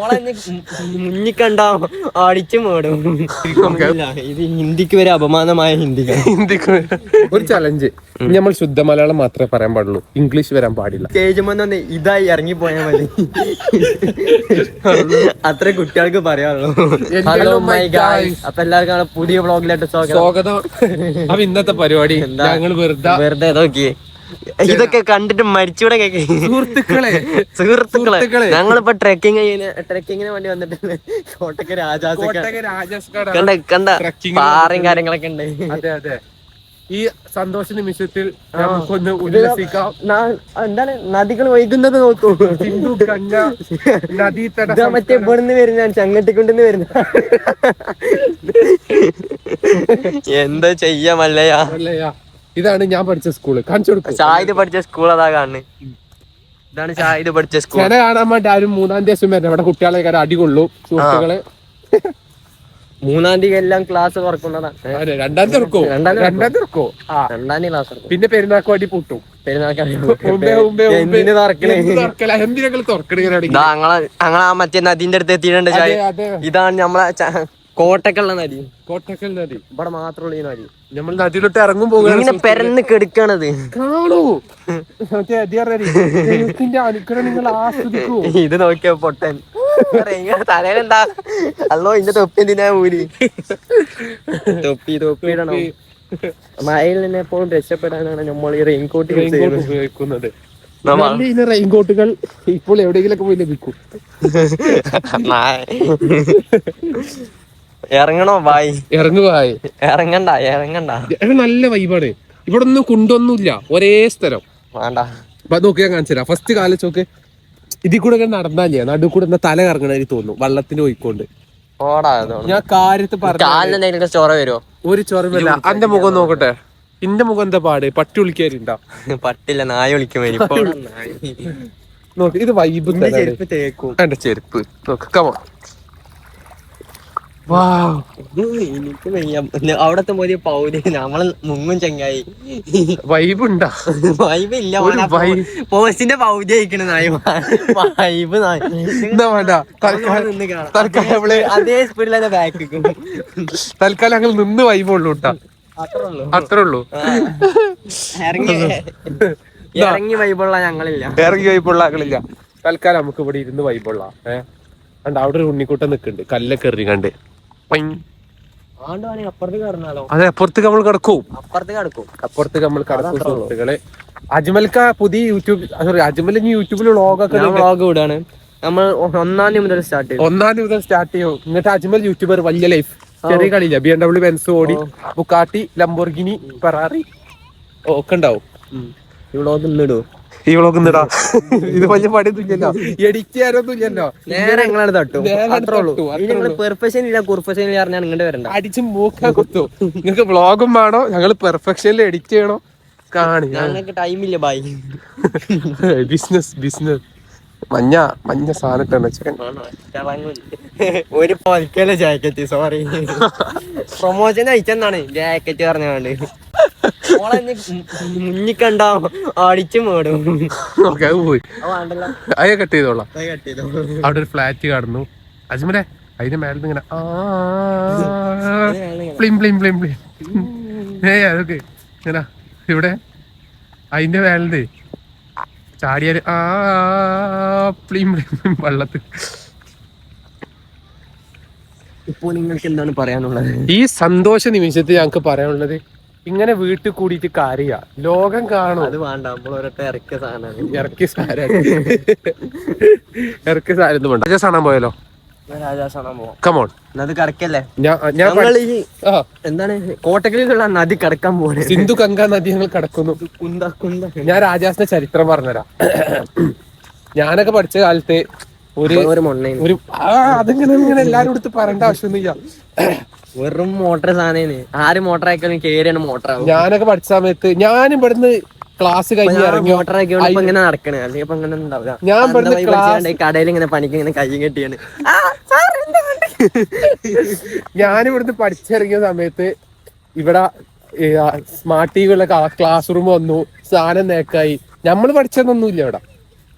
മുന്നിക്കണ്ട അടിച്ചു മോടും. ഇത് ഹിന്ദിക്ക് വരെ അപമാനമായ ഹിന്ദിക്ക് ഒരു ചലഞ്ച്. നമ്മൾ ശുദ്ധ മലയാളം മാത്രമേ പറയാൻ പാടുള്ളൂ, ഇംഗ്ലീഷ് വരാൻ പാടില്ല. സ്റ്റേജ് ഇതായി ഇറങ്ങി പോയാൽ മതി. അത്ര കുട്ടികൾക്ക് പറയാനുള്ളൂ. ഹലോ മൈ ഗായ്സ്, അപ്പൊ എല്ലാവർക്കും പുതിയ വ്ളോഗിലോട്ട് സ്വാഗതം. അപ്പൊ ഇന്നത്തെ പരിപാടി ഞങ്ങൾ വെറുതെ നോക്കിയേ ഇതൊക്കെ കണ്ടിട്ട് മരിച്ചൂടെ. സുഹൃത്തുക്കളെ ഞങ്ങളിപ്പോ ട്രെക്കിങ്ങിന് വേണ്ടി വന്നിട്ടുണ്ട്. കോട്ടയ്ക്ക് രാജാസ് കണ്ട പാറയും കാര്യങ്ങളൊക്കെ ഉണ്ട്. അതെ അതെ, ഈ സന്തോഷ നിമിഷത്തിൽ നമുക്കൊന്ന് ഉല്ലസിക്കാം. എന്താണ് നദികൾ ഒഴുകുന്നത് നോക്കൂ. സിന്ധു ഗംഗ നദീതട. മറ്റേ ഇവിടുന്ന് വരുന്ന ചങ്ങട്ടിക്കൊണ്ടുന്ന് വരുന്ന എന്താ ചെയ്യാ മല്ലയാ. ഇതാണ് ഞാൻ പഠിച്ച സ്കൂള്. കാണിച്ചു കൊടുക്കും. ഷാഹിദ് പഠിച്ച സ്കൂൾ അതാ കാണുന്നത്. ഇതാണ് ഷാഹിദ് പഠിച്ച സ്കൂൾ. ചെന കാണാൻ വേണ്ടി ആരും 3-ാം ദിവസം വരണം. ഇവിടെ കുട്ടികളെ അടികൊള്ളു സുഹൃത്തുക്കളെ. 3-ാം തീയതി എല്ലാം ക്ലാസ് തുറക്കുന്നതാണ്. 2-ാം തീയതി തുറക്കോ. പിന്നെ പെരുന്നാൾക്ക് വേണ്ടി പൂട്ടും. ഞങ്ങളാ മറ്റേ നദീന്റെ അടുത്ത് എത്തിയിട്ടുണ്ട്. ഇതാണ് നമ്മളെ കോട്ടക്കള്ള നദി. ഇവിടെ മാത്രമുള്ള ഈ നദി. നമ്മൾ നദിയിലോട്ട് ഇറങ്ങും ഇങ്ങനെ പെരന്ന് കെടുക്കണത് കാണൂ. അനുഗ്രഹം ആസ്വദിക്കൂ. ഇത് നോക്കിയ പൊട്ടൻ തലേനെന്താ അല്ലോ ഇന്റെ തൊപ്പി എന്തിനാ ഊരി. തൊപ്പിയിടണം. മഴയിൽ നിന്ന് എപ്പോഴും രക്ഷപ്പെടാനാണ് നമ്മൾ ഈ റെയിൻകോട്ട് ഉപയോഗിക്കുന്നത്. റെയിൻകോട്ടുകൾ ഇപ്പോൾ എവിടെയെങ്കിലൊക്കെ പോയി ലഭിക്കും. ഇറങ്ങണോ ബായ്? ഇറങ്ങണ്ട. നല്ല വൈബാണ് ഇവിടെ. ഒന്നും കുണ്ടൊന്നുമില്ല, ഒരേ സ്ഥലം. വേണ്ട നോക്കിയാ കാണിച്ചുതരാം. ഫസ്റ്റ് കാലം ചോക്ക് ഇതിൽ കൂടെ നടന്നാലേ നടു കൂടെ തല കറങ്ങണ തോന്നും വെള്ളത്തിന് പോയിക്കൊണ്ട്. ഞാൻ കാര്യത്ത് പറഞ്ഞു ചൊറ വരുമോ? ഒരു ചൊറവില്ല. അന്റെ മുഖം നോക്കട്ടെ. എന്റെ മുഖം എന്താ പാട്? പട്ടി വിളിക്കാറുണ്ടാ? പട്ടില്ല, നായ വിളിക്കും. നോക്ക്, ഇത് വൈബ്. എന്റെ ചെരുപ്പ് നോക്ക്. കമോ അവിടത്തെ പോയ പൗര് നമ്മള് മുങ്ങും ചങ്ങായി. വൈബുണ്ടാ? വൈബില്ല. പോസ്റ്റിന്റെ പൗതി അയക്കണ നായ വൈബ്. അതേ സ്പീഡിൽ ബാക്ക്. തൽക്കാലം ഞങ്ങൾ നിന്ന് വൈബുള്ളൂ കേട്ടാ. അത്രേ ഉള്ളൂ. ഇറങ്ങി വൈബുള്ള ഞങ്ങളില്ല. തൽക്കാലം നമുക്ക് ഇവിടെ ഇരുന്ന് വൈബുള്ള. അവിടെ ഒരു ഉണ്ണിക്കൂട്ടം നിക്കുന്നുണ്ട്, കല്ലൊക്കെ എറിഞ്ഞ്. അതെ, അപ്പുറത്തേക്ക് നമ്മൾ കിടക്കും. അപ്പുറത്തേക്ക് നമ്മൾ കിടക്കും സുഹൃത്തുക്കളെ. അജ്മൽക്ക പുതിയ അജ്മൽ യൂട്യൂബിൽ വ്ളോഗ് വിടാണ്. നമ്മൾ 1-ാം തീയതി മുതൽ സ്റ്റാർട്ട് ചെയ്യും. എന്നിട്ട് അജ്മൽ യൂട്യൂബർ വലിയ ലൈഫ്. ചെറിയ കളിയില്ല, BMW ബെൻസ്, ഓടി, ബുക്കാട്ടി, ലംബോർഗിനി, ഫെറാറി ഒക്കെ ഉണ്ടാവും. ഈ വ്ളോഗ് ഇന്നിടാ. ഇത് വലിയ പണിയൊന്നുമില്ലല്ലോ, എഡിറ്റ് ചെയ്യാനൊന്നുമില്ലല്ലോ. നേരെ ഞങ്ങളാണ് തട്ടും. പെർഫെക്ഷൻ ഇല്ല, കുർഫെക്ഷൻ ഇല്ല പറഞ്ഞാൽ ഇങ്ങോട്ട് വരണ്ട. അടിച്ച് മൂക്കാ കുത്തു. നിങ്ങൾക്ക് വ്ളോഗും വേണോ, ഞങ്ങൾ പെർഫെക്ഷനിൽ എഡിറ്റ് ചെയ്യണോ? കാണി ഞങ്ങൾക്ക് ടൈമില്ല ബായ്. ബിസിനസ് മഞ്ഞ സാധനം ഒരു പൽക്കല ജാക്കറ്റ്. സോറി, പ്രൊമോഷൻ അയച്ചെന്നാണ് ജാക്കറ്റ് പറഞ്ഞാണ്ട്. മുന്നിക്കണ്ട അടിച്ചു മോടും. പോയി അയ കട്ട് ചെയ്തോളാം. അവിടെ ഒരു ഫ്ലാറ്റ് കാണുന്നു അജ്മലെ. അതിന്റെ മേലെ ഇങ്ങനെ അതൊക്കെ ഇങ്ങനെ ഇവിടെ അതിന്റെ മേലെ ചാടിയാല് വെള്ളത്തിൽ. ഇപ്പൊ നിങ്ങൾക്ക് എന്താണ് പറയാനുള്ളത്? ഈ സന്തോഷ നിമിഷത്തിൽ ഞങ്ങക്ക് പറയാനുള്ളത്, ഇങ്ങനെ വീട്ടിൽ കൂടിയിട്ട് കാര്യ ലോകം കാണും. അത് വേണ്ട, നമ്മളൊരൊക്കെ ഇറക്കിയ സാധനം. രാജാസ് കാണാൻ പോയാലോ? കമോൺ. നദി കടക്കല്ലേ? എന്താണ് കോട്ടക്കലിലുള്ള നദി കടക്കാൻ പോലെ. സിന്ധു ഗംഗ നദി ഞങ്ങൾ കടക്കുന്നു. ഞാൻ രാജാസിന്റെ ചരിത്രം പറഞ്ഞുതരാം. ഞാനൊക്കെ പഠിച്ച കാലത്ത് അതിങ്ങനെ എല്ലാരും എടുത്ത് പറയേണ്ട ആവശ്യമൊന്നുമില്ല. വെറും മോട്ടർ സാധനം. ആര് മോട്ടർ ആയിക്കാലും കേറിയാണ് മോട്ടർ. ഞാനൊക്കെ പഠിച്ച സമയത്ത് ഞാൻ ഇവിടുന്ന് ക്ലാസ് കഴിഞ്ഞ് ഇറങ്ങി മോട്ടർ ആക്കിയോണ്ട് ഇപ്പൊ ഇങ്ങനെ നടക്കണേ. അല്ലെങ്കിൽ ഇപ്പൊ അങ്ങനെ ഉണ്ടാവില്ല. ഞാൻ ഇവിടുന്ന് കടയിൽ ഇങ്ങനെ പണിക്ക് ഇങ്ങനെ കൈ കെട്ടിയാണ്. ഞാനിവിടുന്ന് പഠിച്ചിറങ്ങിയ സമയത്ത് ഇവിടെ സ്മാർട്ട് ടിവികളൊക്കെ ക്ലാസ് റൂം വന്നു, സാധനം നേക്കായി. നമ്മള് പഠിച്ചതൊന്നുമില്ല ഇവിടെ.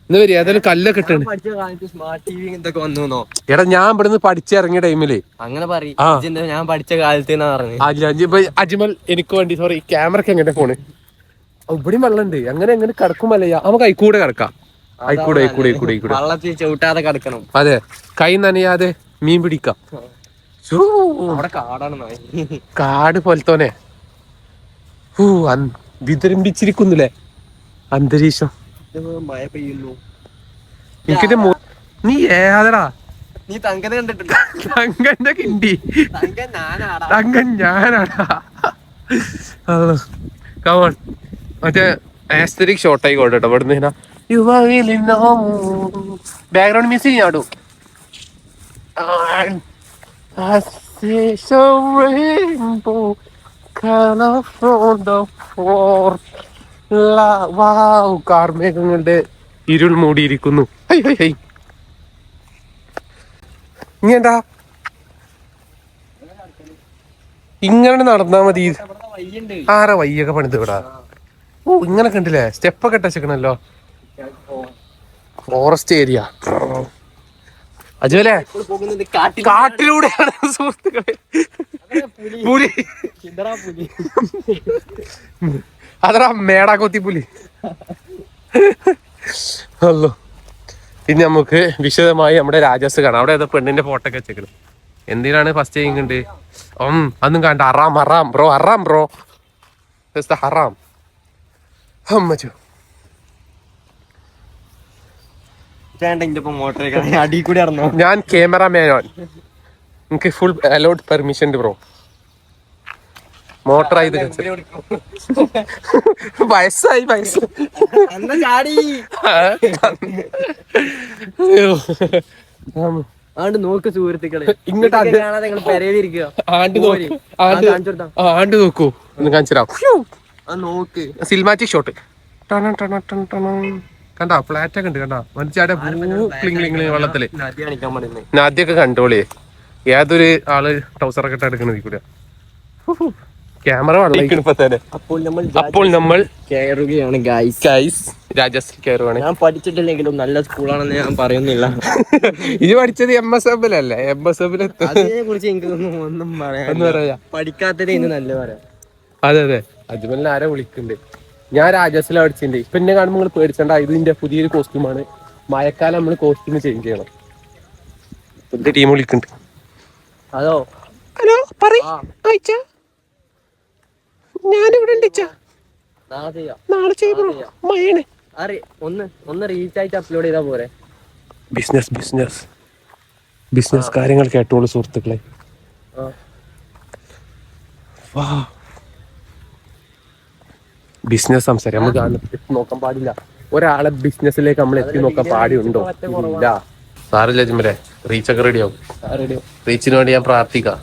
ഇന്ന് വരി ഏതായാലും കല്ലൊക്കെ ഇട്ടുണ്ട്. പഠിച്ച കാലത്ത് സ്മാർട്ട് ടി വി എന്തൊക്കെ വന്നോ? എടാ ഞാൻ ഇവിടുന്ന് പഠിച്ചിറങ്ങിയ ടൈമില് അങ്ങനെ പറയും. ഞാൻ പഠിച്ച കാലത്ത് പറഞ്ഞു. അജ്മൽ എനിക്ക് വേണ്ടി സോറി ക്യാമറക്ക് എങ്ങനെ ഫോണ് ഇവിടെയും വെള്ളമുണ്ട്. അങ്ങനെ കിടക്കുമല്ല നമുക്ക് അയിക്കൂടെ കിടക്കാം. ആയിക്കൂടെ വള്ളത്തിൽ ചവിട്ടാതെ കിടക്കണം. അതെ, കൈ നനയാതെ മീൻ പിടിക്കാം. അവിടെ കാടാണ്. കാട് പോലത്തോനെ വിതരംഭിച്ചിരിക്കുന്നില്ലേ അന്തരീക്ഷം. മഴ പെയ്യുന്നു. എനിക്കിന്റെ നീ ഏതാടാ? നീ തങ്കനെ കണ്ടിട്ടുണ്ടോ? തങ്കന്റെ കിണ്ടി തങ്കൻ ഞാനാടാ. കമോൺ മറ്റേ ആസ്തരിക് ഷോട്ട് ആയിക്കോട്ടെ കേട്ടോ. ഇവിടുന്ന് ബാക്ക്ഗ്രൗണ്ട് മ്യൂസിക് ഞാടും. കാർമേഘങ്ങളുടെ ഇരുൾ മൂടിയിരിക്കുന്നു. ഇനി എന്താ ഇങ്ങനെ നടന്നാ മതി. ആരാ വയ്യൊക്കെ പണിത് വിടാ? ഇങ്ങനെ കണ്ടില്ലേ സ്റ്റെപ്പൊക്കെ ഇട്ടേക്കണല്ലോ. ഫോറസ്റ്റ് ഏരിയ അജുവല്ലേ കാട്ടിലൂടെയാണ് സുഹൃത്തുക്കളെ. പുലി അതറാ മേടാക്കൊത്തി പുലി. അല്ലോ ഇനി നമുക്ക് വിശദമായി നമ്മുടെ രാജാസ് കാണാം. അവിടെ ഏതോ പെണ്ണിന്റെ ഫോട്ടോ ഒക്കെ വെച്ചേക്കണം. എന്തിനാണ് ഫസ്റ്റ് ചെയ്യുന്നുണ്ട്? അതൊന്നും കണ്ട ഹറാം ബ്രോ ഹറാം. അമ്മച്ചു ഞാൻ ക്യാമറമാൻ. എനിക്ക് ഫുൾ അലോട്ട് പെർമിഷൻ ബ്രോ. മോട്ടറായി വയസ്സായി നോക്ക് സുഹൃത്തുക്കളെ, ഇങ്ങോട്ട് ആണ്ട് നോക്കൂ ഒന്ന് കാണിച്ചു നോക്ക്. സിനിമാറ്റിക് ഷോട്ട് കണ്ടാ ഫ്ലാറ്റ് ഒക്കെ ഉണ്ട്. കണ്ടാ മനുഷ്യാടെ വെള്ളത്തില് നദിയൊക്കെ കണ്ടോളേ. ഏതൊരു ആള് ട്രൗസറൊക്കെ ഇട്ട് എടുക്കണത് കൂടെ ക്യാമറ വെള്ളം. അപ്പോൾ നമ്മൾ കയറുകയാണ് രാജാസ് കയറുവാണ്. ഞാൻ പഠിച്ചിട്ടില്ലെങ്കിലും നല്ല സ്കൂളാണെന്ന് ഞാൻ പറയുന്നില്ല. ഇത് പഠിച്ചത് MSF അല്ലേ? MSF അതിനെ കുറിച്ച് എനിക്കൊന്നും പറയാ. പഠിക്കാത്തത് ഇന്ന് നല്ല പറയാം. അതെ അജ്മലിനെ ആരെ വിളിക്കുന്നുണ്ട്? ഞാൻ രാജാസിലെ പഠിച്ചിട്ടുണ്ട്. ഇപ്പൊ എന്നെ കാണുമ്പോൾ നിങ്ങൾ പേടിച്ചണ്ട. ഇതിന്റെ പുതിയൊരു കോസ്റ്റ്യൂമാണ്. മഴക്കാലം നമ്മൾ കോസ്റ്റ്യൂം ചേഞ്ച് ചെയ്യണം. പുതിയ ടീം വിളിക്കുന്നുണ്ട്. ഹലോ ഞാനിവിടെ നാളെ ഒന്ന് റീച്ച് ആയിട്ട് അപ്ലോഡ് ചെയ്താ പോരെ? ബിസിനസ് കാര്യങ്ങൾ കേട്ടോളൂ സുഹൃത്തുക്കളെ. ബിസിനസ് സംസാരം നമുക്ക് നോക്കാൻ പാടില്ല. ഒരാളെ ബിസിനസ്സിലേക്ക് നമ്മൾ എത്തി നോക്കാൻ പാടിയുണ്ടോ? ഇല്ല. സാറില്ല ജിമ്മരെ റീച്ചൊക്കെ റെഡിയാവും. റീച്ചിന് വേണ്ടി ഞാൻ പ്രാർത്ഥിക്കാം.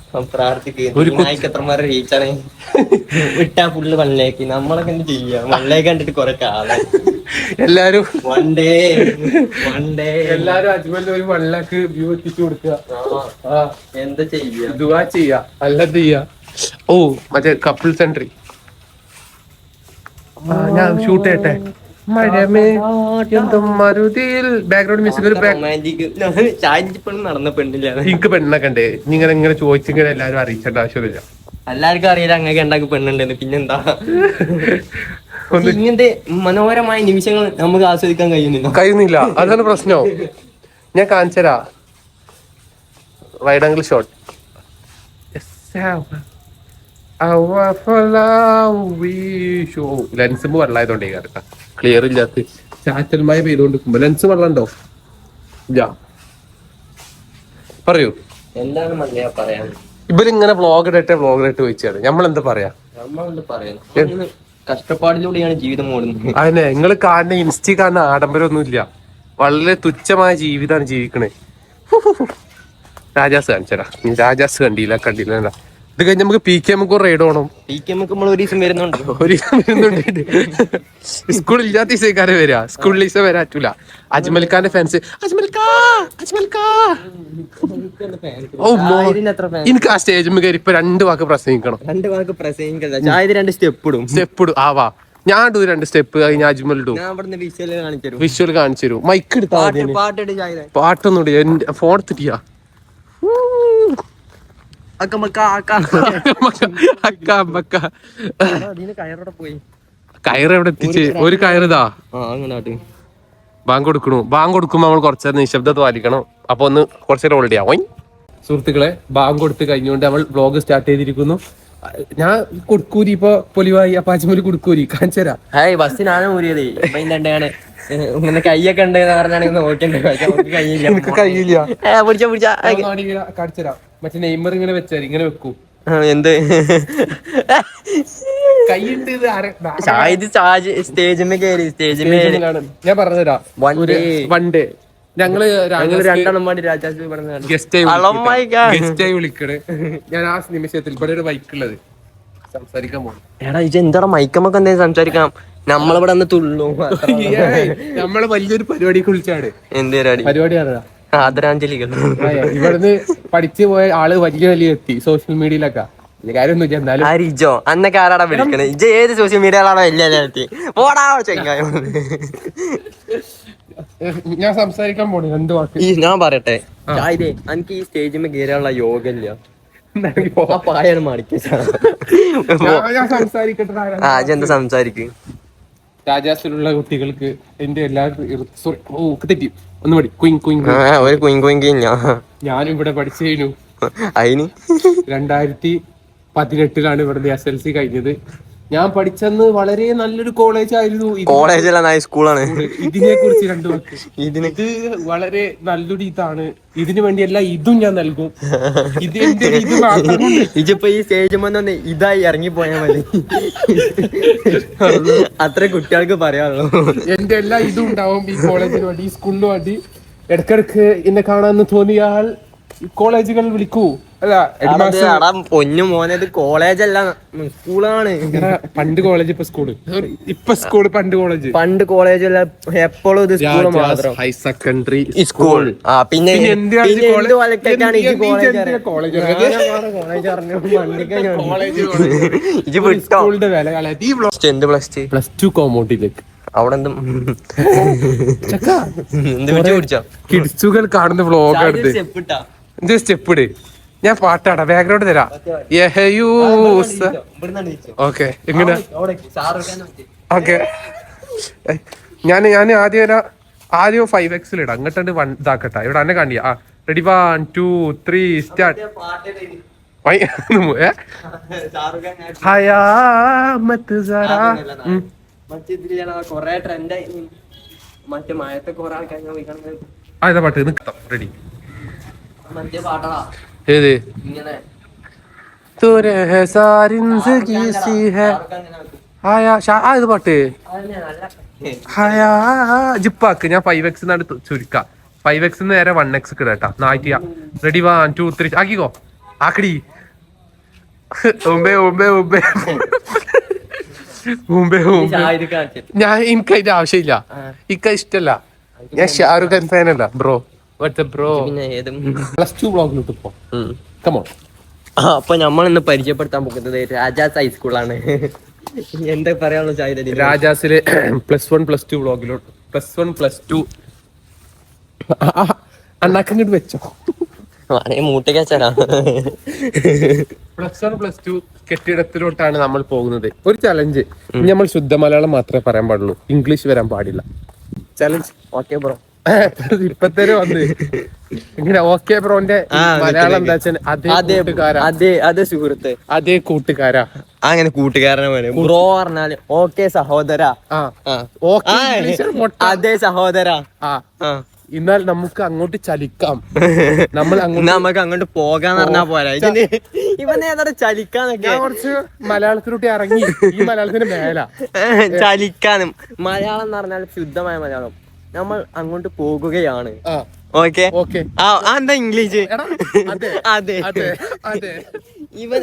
വിട്ടാ ഫുള്ള് വള്ളിലേക്ക് നമ്മളൊക്കെ എന്ത് ചെയ്യാം? വള്ളിലേക്ക് കണ്ടിട്ട് കുറെ കാലം എല്ലാരും എല്ലാരും അജ്മലിന് ഒരു വള്ളിലേക്ക് വ്യൂ എത്തിച്ചു കൊടുക്കുക. എന്താ ചെയ്യാ? ദുആ ചെയ്യാ, അല്ല ചെയ്യാ. ഓ മറ്റേ കപ്പിൾ സെൻട്രി ഞാൻ ഷൂട്ട് ചെയ്യട്ടെ. ബാക്ക്ഗ്രൗണ്ട് മ്യൂസിക് നടന്ന പെണ്ണില്ല. എനിക്ക് പെണ്ണൊക്കെ ഉണ്ട്. ഇങ്ങനെ ചോദിച്ചിങ്ങനെ എല്ലാരും അറിയിച്ചേണ്ട ആവശ്യമില്ല. എല്ലാവർക്കും അറിയില്ല അങ്ങനെ ഉണ്ടാക്കി പെണ്ണുണ്ടെന്ന്. പിന്നെന്താ ഇങ്ങനത്തെ മനോഹരമായ നിമിഷങ്ങൾ നമുക്ക് ആസ്വദിക്കാൻ കഴിയുന്നില്ല. അതാണ് പ്രശ്നം. ഞാൻ കാണിച്ചരാ വൈഡ് ആംഗിൾ ഷോട്ട്. ലെൻസ് വെള്ളമായതുകൊണ്ടേ കേട്ടാ ക്ലിയർ ഇല്ലാത്ത ചാറ്റൽമായ പെയ്തുകൊണ്ടിരിക്കുമ്പോ ലെൻസ് വെള്ളം ഉണ്ടോ? ഇല്ല. പറയൂ എന്താണ് മല്ലയാ പറയാൻ? ഇവരിങ്ങനെ വ്ളോഗ് ഇട്ട് വെച്ചാണ് നമ്മളെന്താ പറയാ? കഷ്ടപ്പാടിലൂടെയാണ് ജീവിതം ഓടുന്നത്. അതന്നെ നിങ്ങൾ കാണുന്ന ഇൻസ്റ്റ കാണുന്ന ആഡംബരമൊന്നും ഇല്ല. വളരെ തുച്ഛമായ ജീവിതമാണ് ജീവിക്കണേ. രാജാസ് കാണിച്ചടാ. രാജാസ് കണ്ടില്ല. ഇത് കഴിഞ്ഞ് നമുക്ക് PKM റൈഡ് പോകണം. ഒരു ദിവസം വരുന്നുണ്ട്. സ്കൂൾ ഇല്ലാത്ത ദിവസക്കാരെ വരിക. സ്കൂളിൽ ദിവസം വരാറ്റൂല. അജ്മൽ ഖാന്റെ ഫാൻസ് എനിക്ക് ആ സ്റ്റേജിൽ കയറി ഇപ്പൊ 2 വാക്ക് പ്രസംഗിക്കണം. 2 വാക്ക് പ്രസംഗിക്കണ്ട. സ്റ്റെപ്പ് ഇടും. ആവാ ഞാൻ ഇടൂ 2 സ്റ്റെപ്പ് കഴിഞ്ഞ അജ്മൽ ഇടൂ. വിഷ്വൽ കാണിച്ചു തരൂ. മൈക്ക് എടുത്താ പാട്ടൊന്നും ഇടുക. എന്റെ ഫോൺ എടുത്തിട്ടിയാ കയറ് എവിടെ എത്തിച്ച്? ഒരു കയറിതാ. ബാങ്ക് കൊടുക്കണു. ബാങ്ക് കൊടുക്കുമ്പോ നമ്മൾ കുറച്ചേരം നിശബ്ദത പാലിക്കണം. അപ്പൊ ഒന്ന് കുറച്ചേരം ഓൾറെഡി ആവും. സുഹൃത്തുക്കളെ, ബാങ്ക് കൊടുത്ത് കഴിഞ്ഞുകൊണ്ട് നമ്മൾ വ്ലോഗ് സ്റ്റാർട്ട് ചെയ്തിരിക്കുന്നു. ഞാൻ കൊടുക്കൂരി ഇപ്പൊ പൊലിവായി. അപ്പൊ അജ്മല് കൊടുക്കൂരി കാണിച്ചരാ. ബസ്സിനാണ് ഊരിയത്. ഇങ്ങനെ കയ്യൊക്കെ ഉണ്ട് പറഞ്ഞാണെങ്കിൽ നോക്കണ്ടേ? കയ്യില്ല. കാണിച്ചരാ. മറ്റേ നെയ്മർ ഇങ്ങനെ വെച്ചാൽ ഇങ്ങനെ വെക്കൂ. എന്ത് കൈയുണ്ട്. സ്റ്റേജിൽ ഞാൻ പറഞ്ഞുതരാ. വൺ ഡേ ഞങ്ങള് രണ്ടെണ്ണം വേണ്ടി രാജാസ് ഗസ്റ്റായി വിളിക്കണേ. ഞാൻ ആ നിമിഷത്തിൽ ഇവിടെ ഒരു ബൈക്കുള്ളത് സംസാരിക്കാൻ പോകും. എടാ ഇത് എന്താ മൈക്കമ്മക്ക് എന്തെങ്കിലും സംസാരിക്കാം. നമ്മളിവിടെ ഒന്ന് തുള്ളു. നമ്മള് വലിയൊരു പരിപാടിക്ക് വിളിച്ചാണ്. എന്ത് പരിപാടി അറിയാം. ആദരാഞ്ജലികൾ. ഇവിടുന്ന് പഠിച്ചു പോയ ആള് വലിയ എത്തി സോഷ്യൽ മീഡിയയിലൊക്കെ. കാര്യമൊന്നും എന്നാലും ഇജോ അന്നൊക്കെ ആരാടാ വിളിക്കണേ? ഇജ ഏത് സോഷ്യൽ മീഡിയയിലാണോ വലിയ ഓടാ ചെങ്ങായോ? ഞാൻ സംസാരിക്കാൻ പോണു 2 വാക്ക്. ഞാൻ പറയട്ടെ, എനിക്ക് ഈ സ്റ്റേജിൽ കയറാനുള്ള യോഗ ഇല്ല. പായാണ് എന്താ സംസാരിക്കും. രാജാസിലുള്ള കുട്ടികൾക്ക് എന്റെ എല്ലാ തെറ്റി ഞാനും ഇവിടെ പഠിച്ചു കഴിഞ്ഞു. അതിന് 2018 ഇവിടെ SLC കഴിഞ്ഞത്. ഞാൻ പഠിച്ചെന്ന് വളരെ നല്ലൊരു കോളേജ് ആയിരുന്നു. കോളേജല്ല, സ്കൂളാണ്. ഇതിനെ കുറിച്ച് 2 വാക്ക്. ഇത് വളരെ നല്ലൊരു ഇതാണ്. ഇതിനു വേണ്ടിയല്ല ഇതും ഞാൻ നൽകും. ഇതിപ്പോ ഈ സ്റ്റേജ് വന്ന് ഇതായി ഇറങ്ങിപ്പോയാ മതി. അത്ര കുട്ടികൾക്ക് പറയാനുള്ളൂ. എന്റെ എല്ലാ ഇതും ഉണ്ടാവും ഈ കോളേജിന് വേണ്ടി, ഈ സ്കൂളിന് വേണ്ടി. ഇടക്കിടക്ക് എന്നെ കാണാന്ന് തോന്നിയാൽ കോളേജുകൾ വിളിക്കൂ. പൊന്നു മോനെ, ഇത് കോളേജല്ല സ്കൂളാണ്. പണ്ട് കോളേജ് ഇപ്പൊ സ്കൂള്. ഇപ്പൊ സ്കൂള് പണ്ട് കോളേജ്. പണ്ട് കോളേജല്ല, എപ്പോഴും ഇത് സ്കൂൾ മാത്രം. Higher secondary school. പിന്നെ +2 കോമോട്ടിലേക്ക് അവിടെ കിഡ്സുകൾ കാണുന്ന വ്ളോഗ് എടുത്ത് എന്ത് സ്റ്റെപ്പ് ഇട്. ഞാൻ പാട്ടാടാ, ബാക്ക്ഗ്രൗണ്ട് തരാം. ഓക്കെ എങ്ങനെ? ഓക്കെ ഞാൻ ആദ്യം 5x ഇടാം. അങ്ങോട്ട് ഇതാക്കട്ടെ. ഇവിടെ അന്നെ കാണിയാ. Ready 1 2 3 start. ഏതാ പാട്ട്? റെഡി. ഏത്? ഇത് പാട്ട് ജിപ്പാക്ക്. ഞാൻ 5x ചുരുക്കാം. 5x നേരെ 1x ഇടട്ടാ. നായിട്ടിയ. റെഡി 1 2 3 ആക്കിക്കോ. ആക്കടി. ഞാൻ എനിക്ക് അതിന്റെ ആവശ്യമില്ല. ഇക്ക ഇഷ്ടല്ല. ഞാൻ ഷാറുഖ് ഖാൻ ഫാനല്ല ബ്രോ. +2 വ്ളോഗിലോട്ട് പോ. കമോൺ. അപ്പൊ നമ്മൾ ഇന്ന് പരിചയപ്പെടുത്താൻ പോകുന്നത് രാജാസ് ഹൈസ്കൂളാണ്. എന്താ പറയാനുള്ള ചായ രാജാസിലെ +1 +2 വ്ളോഗിലോട്ട്. +1 +2 അണ്ണാക്കങ്ങോട്ട് വെച്ചോ. മൂട്ടിക്കാച്ചാ. +1 +2 കെട്ടിടത്തിലോട്ടാണ് നമ്മൾ പോകുന്നത്. ഒരു ചലഞ്ച്. നമ്മൾ ശുദ്ധ മലയാളം മാത്രമേ പറയാൻ പാടുള്ളൂ, ഇംഗ്ലീഷ് വരാൻ പാടില്ല. ചലഞ്ച്. Okay bro. ഇപ്പത്തേര് വന്ന് ഇങ്ങനെ ഓക്കെ ബ്രോന്റെ മലയാളം എന്താ വെച്ചാൽ അതേ സുഹൃത്ത്, അതേ കൂട്ടുകാരാ. അങ്ങനെ കൂട്ടുകാരനെ ബ്രോ പറഞ്ഞാല് ഓക്കെ സഹോദര, അതേ സഹോദര. എന്നാൽ നമുക്ക് അങ്ങോട്ട് ചലിക്കാം. നമുക്ക് അങ്ങോട്ട് പോകാന്ന് പറഞ്ഞാ പോരാ. ഇവനെ ചലിക്കാന്നൊക്കെ കുറച്ച് മലയാളത്തിലോട്ട് ഇറങ്ങി. ഈ മലയാളത്തിന് മേല ചലിക്കാനും. മലയാളം എന്ന് പറഞ്ഞാൽ ശുദ്ധമായ മലയാളം. നമ്മൾ അങ്ങോട്ട് പോകുകയാണ്. ഓക്കെ. എന്താ ഇംഗ്ലീഷ്? അതെ. ഇവൻ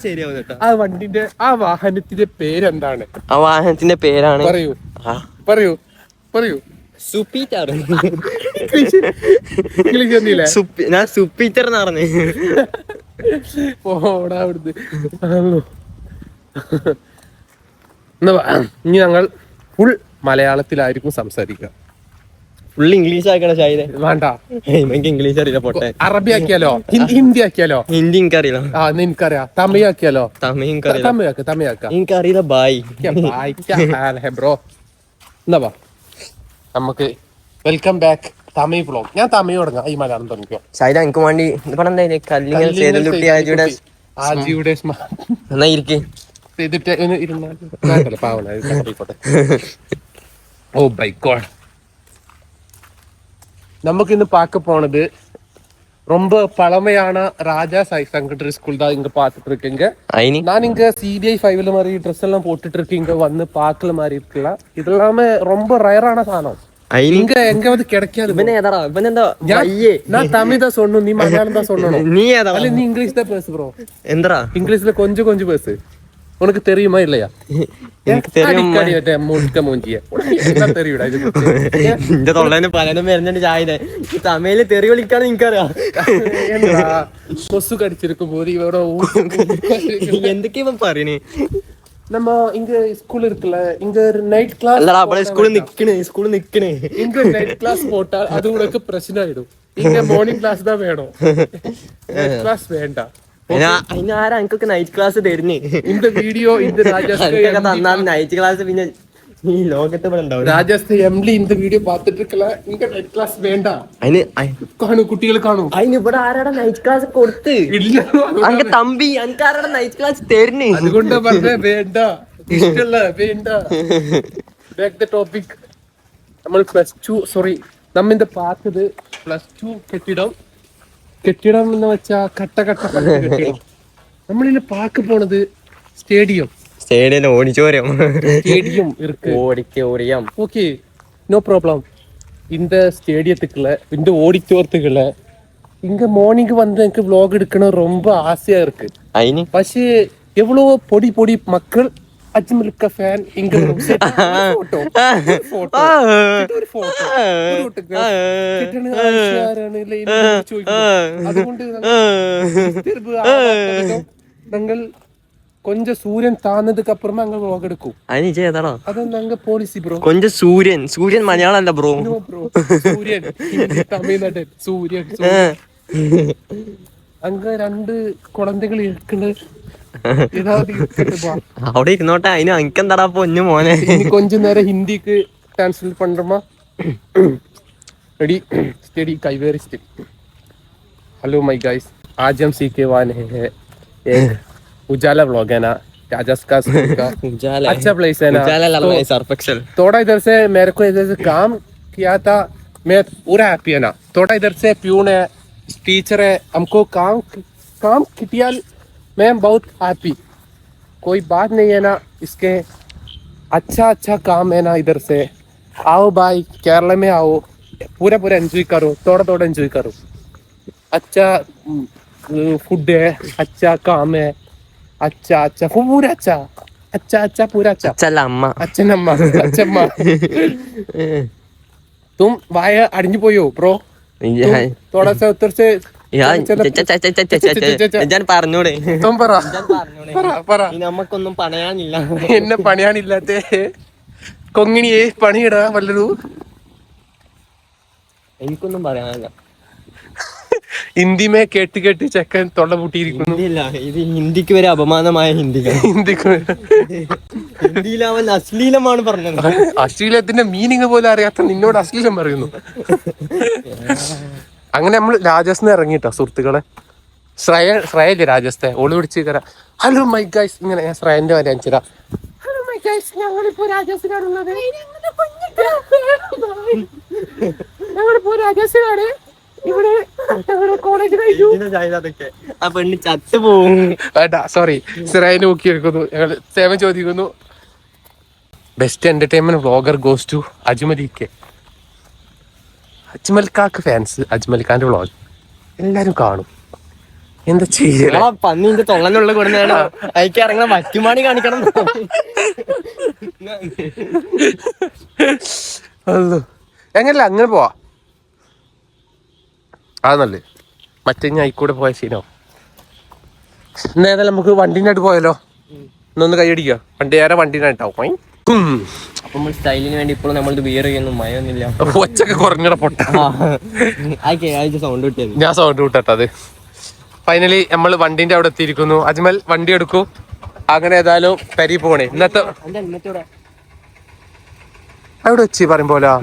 ശരിയാവും കേട്ടോ. ആ വണ്ടിന്റെ ആ വാഹനത്തിന്റെ പേരെന്താണ്? ആ വാഹനത്തിന്റെ പേരാണ്, പറയൂ. സുപ്പീറ്റർ. ഞാൻ സുപ്പീറ്റർ എന്ന് പറഞ്ഞു. ഇനി ഞങ്ങൾ ഫുൾ മലയാളത്തിലായിരിക്കും സംസാരിക്കുക. ഫുൾ ഇംഗ്ലീഷ് ആക്കണ ഷാഹിദേ. വേണ്ട, എനിക്ക് ഇംഗ്ലീഷ് അറിയില്ല പൊട്ടെ. അറബി ആക്കിയാലോ, ഹിന്ദി ആക്കിയാലോ? ഹിന്ദി എനിക്കറിയില്ല. എനിക്കറിയാം. തമിഴ് ആക്കിയാലോ? തമിഴ് എനിക്കറിയില്ല. തമിഴാക്കാം. എനിക്കറിയില്ല. Bye bro. എന്നാ നമുക്ക് വെൽക്കം ബാക്ക് തമിഴ് വ്ളോഗ്. ഞാൻ തമിഴ് തുടങ്ങാം, ഈ മലയാളം തുടങ്ങിക്കോ. ഷാഹിദ എനിക്ക് വേണ്ടി ആജിയുടെ ഓ മൈ ഗോഡ്. நமக்கு இന്ന് பார்க்க போனது ரொம்ப பழமையான ராஜா சாய் செகண்டரி ஸ்கூல் தான் இங்க பாத்துட்டு இருக்கீங்க. நான் இங்க CBI 5ல மாதிரி ட்ரெஸ் எல்லாம் போட்டுட்டு இருக்கீங்க, வந்து பார்க்கல மாதிரி இருக்கலாம். இது எல்லாமே ரொம்ப ரயரான சாதனம். இங்க எங்க வந்து கிடைக்காது. நான் தமிழ் தான் சொல்லணும், நீ மலையாளம் தான் சொல்லணும். நீ இங்கிலீஷ் தான் பேசு ப்ரோ. எந்தரா இங்கிலீஷ்ல கொஞ்சம் கொஞ்சம் பேசு. உனக்கு தெரியுமா இல்லையா? எனக்கு தெரியும். എന്റെ തൊള്ളേന്ന് പലരും വരുന്നുണ്ട് ചായനെ. തമിഴില് തെറി വിളിക്കാണ് നിനക്കറിയാം. കൊസു കടിച്ചിരിക്കും പോലും ഇവിടെ എന്തൊക്കെയാ ഇവൻ പറയണേ? நம்ம இங்க ஸ்கூல் இருக்குல்ல, இங்க ஒரு நைட் கிளாஸ். இல்லடா அப்பளே ஸ்கூல் நிக்கணே. இங்க நைட் கிளாஸ் போட்டா அது உனக்கு பிரச்சனை ஆயிடும். இங்க மார்னிங் கிளாஸ் தான் வேணும், நைட் கிளாஸ் வேண்டாம். അതിനാരാ എനിക്കൊക്കെ നൈറ്റ് ക്ലാസ് തരുന്നേ? இந்த வீடியோ இந்த തന്നാൽ നൈറ്റ് ക്ലാസ് പിന്നെ ഈ ലോകത്ത് രാജസ്ഥ എംലി இந்த വീഡിയോ പാത്തിട്ട് இருக்கல. இங்க நைட் கிளாஸ் வேண்டாம். കാണൂ, കുട്ടികൾ കാണൂ. അതിന് ഇവിടെ ആരാടാ നൈറ്റ് ക്ലാസ് കൊടുത്ത്? അങ്ക തമ്പി എനിക്ക് ആരാടാ നൈറ്റ് ക്ലാസ് തരുന്നേ? അതുകൊണ്ട് പറഞ്ഞ വേണ്ട, ഇഷ്ടല്ല, വേണ്ട. Back the topic. നമ്മൾ നമ്മ ഇന്ന് பார்த்தது +2 കെട്ടിടം എന്ന് വെച്ചാ കട്ട കെട്ടിടം. നമ്മളിന്ന് പാക്ക് പോണത് stadium auditorium. Okay, no problem. இந்த ஸ்டேடியத்துக்குள்ள இந்த ஓடிட்டோரியத்துக்குள்ள இங்க மார்னிங் வந்து எனக்கு vlog எடுக்கணும் ரொம்ப ஆசையா இருக்கு. പക്ഷേ எவ்வளவு பொடி மக்கள் അജ്മൽക്ക ഫാൻ ഇങ്ങ ഫോട്ടോ അതുകൊണ്ട് ഞങ്ങൾ கொஞ்சம் சூரியன் தாழ்ந்ததுக்கு அப்புறமா அங்க vlog எடுக்கும். அது நாங்க போலீஸ் ப்ரோ. கொஞ்சம் சூரியன் மலையாളം അല്ല ബ്രോ. സൂര്യൻ തമിഴ്നാട്ടിൽ സൂര്യൻ. அங்க 2 குழந்தைகள் இருக்குது. അവിടെ ഇരുന്നോട്ടെ, അതിന് എനിക്കെന്താടാ പൊന്നു മോനെ. கொஞ்ச நேரம் ஹிந்திக்கு ट्रांसलेट பண்றோமா? रेडी स्टडी काइवेरी स्टडी. हेलो माय गाइस, आज हम सीखे वाले हैं एक उजाला व्लॉग है ना, राजस्थान का स्कूल का अच्छा प्लेस है ना. थोड़ा इधर से मेरे को इधर से काम किया था, मैं पूरा हैप्पी है ना. थोड़ा इधर से प्यून है, टीचर है, हमको काम किया, मैं बहुत हैप्पी. कोई बात नहीं है ना, इसके अच्छा काम है ना. इधर से आओ भाई, केरला में आओ, पूरा एंजॉय करो, थोड़ा एंजॉय करो. अच्छा फूड है, अच्छा काम है, अच्छा पूरा अच्छा पूरा अच्छा അമ്മ. तुम वाയ अड़िഞ്ഞു പോയോ ബ്രോ? थोड़ा सा उधर से ഞാൻ പറഞ്ഞൂടെ? നമുക്കൊന്നും പണയാനില്ല. എന്നെ പണിയാനില്ലാത്ത കൊങ്ങിണിയെ പണിയിടാ വല്ലതു? എനിക്കൊന്നും പറയാനില്ല. ഹിന്ദിമേ കേട്ട് ചെക്കൻ തൊള്ള പൂട്ടിയിരിക്കുന്നു. ഇത് ഹിന്ദിക്ക് വരെ അപമാനമായ ഹിന്ദിയിൽ അവൻ അശ്ലീലമാണ് പറഞ്ഞത്. അശ്ലീലത്തിന്റെ മീനിങ് പോലും അറിയാത്ത നിന്നോട് അശ്ലീലം പറയുന്നു. അങ്ങനെ നമ്മൾ രാജസ്ഥാനിൽ ഇറങ്ങിട്ടോ സുഹൃത്തുക്കളെ. ശ്രേയല്ലേ രാജസ്ഥാൻ, ഓള് പിടിച്ച് കയറാം. ഹലോ മൈ ഗൈസ്, ഇങ്ങനെ ഞാൻ ശ്രേയന്റെ വരെ അയച്ചുതരാം. ഹലോ മൈ ഗൈസ്, ഞങ്ങളിപ്പോ രാജസ്ഥാനാണുള്ളത്. ഞങ്ങളിപ്പോ രാജസ്ഥാനാണ്. ഇവിടെ കോളേജ് പെണ്ണ് ചത്തുപോകും. സോറി, ശ്രേയനെ നോക്കിയെടുക്കുന്നു. ഞങ്ങൾ സേവ ചോദിക്കുന്നു. Best entertainment vlogger goes to അജ്മൽക്കാക്ക് ഫാൻസ്. അജ്മൽഖാന്റെ വ്ളോഗ് എല്ലാരും കാണും. എന്താ ചെയ്യല പന്നിന്റെ തൊള്ളനുള്ള കൊടുന്നാണ് അയക്ക് ഇറങ്ങണ വറ്റുമാണി കാണിക്കണം. എങ്ങനല്ല അങ്ങനെ പോവാ, അതെന്നല്ലേ. മറ്റേ ഞാൻ ആയിക്കൂടെ പോയ ശീനോ. എന്നേതായാലും നമുക്ക് വണ്ടിൻ്റെ അടുത്ത് പോയാലോ? ഇന്നൊന്ന് കൈയടിക്കുക വണ്ടി ഏറെ വണ്ടിനായിട്ടാവും. അപ്പൊ നമ്മൾ സ്റ്റൈലിന് വേണ്ടി ഇപ്പോഴും നമ്മളിത് ബിയർ ചെയ്യുന്നു മയൊന്നുമില്ല. ഒച്ചൊക്കെ കുറഞ്ഞട പൊട്ട. സൗണ്ട് കിട്ടിയത് ഞാൻ സൗണ്ട് വിട്ടത്. ഫൈനലി നമ്മൾ വണ്ടിന്റെ അവിടെ എത്തിയിരിക്കുന്നു. അജ്മൽ വണ്ടി എടുക്കൂ. അങ്ങനെ ഏതായാലും പരി പോണേ. ഇന്നത്തെ അവിടെ വെച്ച് പറയുമ്പോലാ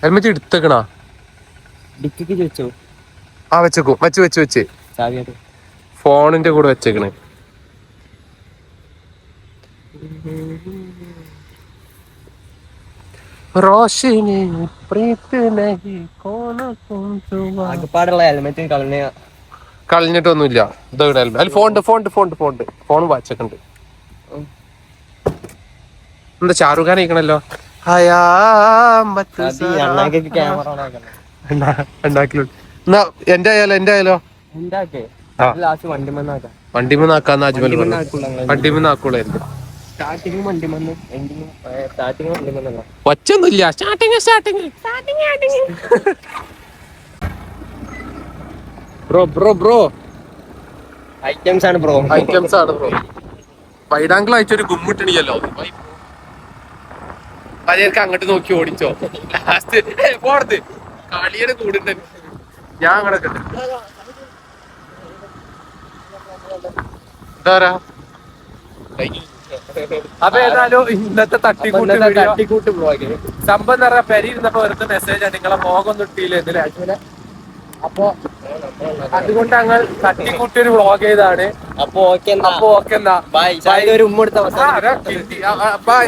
ഹെൽമെറ്റ് എടുത്തേക്കണാ? ആ വെച്ചേക്കും. വെച്ച് ഫോണിന്റെ കൂടെ വെച്ചേക്കണേ. കളഞ്ഞിട്ടൊന്നുമില്ല. ഇതെവിടെ അതിൽ ഫോൺ വാച്ചൊക്കെ എന്താ ഷാറൂഖ് ഖാൻ ഇരിക്കണല്ലോ. എന്നാ എന്റെ ആയാലോ വണ്ടിമെന്നാക്കാന്ന് അജ്മൽ പറഞ്ഞു. വണ്ടിമെന്നാക്കൂളായിരുന്നു. ഒച്ചൊന്നുമില്ല. സ്റ്റാർട്ടിങ് ബ്രോ ഐറ്റംസ് ആണ് ബ്രോ. വൈഡാങ്കിൾ അയച്ചൊരു ഗുമ്മിട്ടണിയല്ലോ. പലർക്ക് അങ്ങോട്ട് നോക്കി ഓടിച്ചോ. ലാസ്റ്റ് പോടത് കളിയുടെ കൂടുണ്ട്. ഞാൻ അങ്ങോട്ട് എന്താ അപ്പൊ ഏതായാലും ഇന്നത്തെ തട്ടിക്കൂട്ട് സംഭവം എന്ന് പറഞ്ഞാൽ പെരി ഇരുന്നപ്പോ വെറുതെ മെസ്സേജ് നിങ്ങളെ മോകം തൊട്ടിയില്ലേ. അപ്പൊ അതുകൊണ്ട് ഞങ്ങൾ തട്ടിക്കൂട്ടി വ്ളോഗ് ചെയ്താണ്. അപ്പൊ ഓക്കെ എന്നാ ബൈ. ഒരു ഉമ്മ എടുത്ത ബൈ.